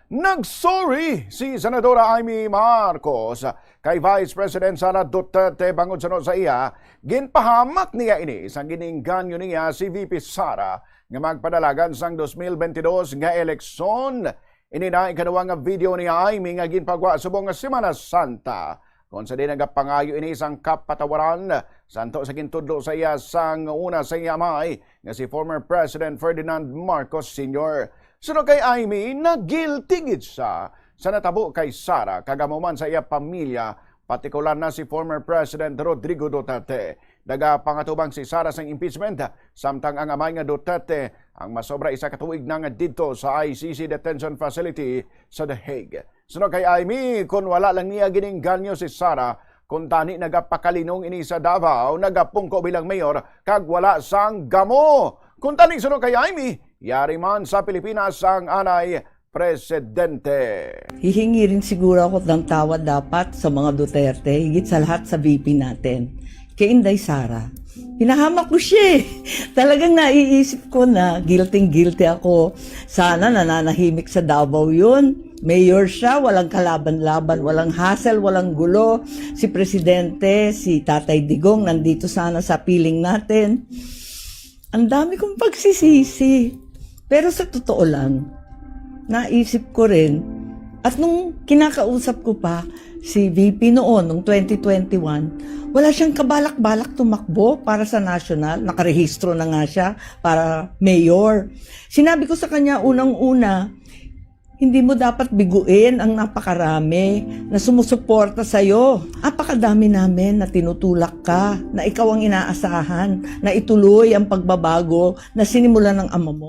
Nagsorry si Senadora Amy Marcos kay Vice President Sara Duterte bangod sa sa iya, ginpahamak niya ini sa giningganyo niya si VP Sara nga magpadalagan sang 2022 nga eleksyon. Ini na ikaduwa nga video ni Amy nga ginpagwa subong nga Semana Santa. Kung sa di nagapangayo ini isang kapatawaran, santo sa gintudlo sa iya sang una sa iya amay nga si former President Ferdinand Marcos Sr. Sunod kay Amy, nagiltigid siya sa natabo kay Sara, kagamuman sa iya pamilya, partikular na si former President Rodrigo Duterte. Daga pangatubang si Sara sang impeachment, samtang ang amay nga Duterte ang masobra isa katuig na nga dito sa ICC Detention Facility sa The Hague. Sunod kay Amy, kung wala lang niya giningganyo si Sara, kung tani nagapakalinong ini sa Davao, nagapungko bilang mayor, kag wala sang gamo. Kung tani sunod kay Amy, yari man sa Pilipinas ang anay presidente. Hihingi rin siguro ako ng tawad dapat sa mga Duterte, higit sa lahat sa VP natin. Kay Inday Sara, hinahamak ko siya. Talagang naiisip ko na guilty ako. Sana nananahimik sa Davao yun. Mayor siya, walang kalaban-laban, walang hassle, walang gulo. Si Presidente, si Tatay Digong, nandito sana sa piling natin. Ang dami kong pagsisisi. Pero sa totoo lang, naisip ko rin, at nung kinakausap ko pa si VP noon, noong 2021, wala siyang kabalak-balak tumakbo para sa national. Nakarehistro na nga siya para mayor. Sinabi ko sa kanya unang-una, hindi mo dapat biguin ang napakarami na sumusuporta sa'yo. Napakadami namin na tinutulak ka, na ikaw ang inaasahan, na ituloy ang pagbabago na sinimulan ng ama mo.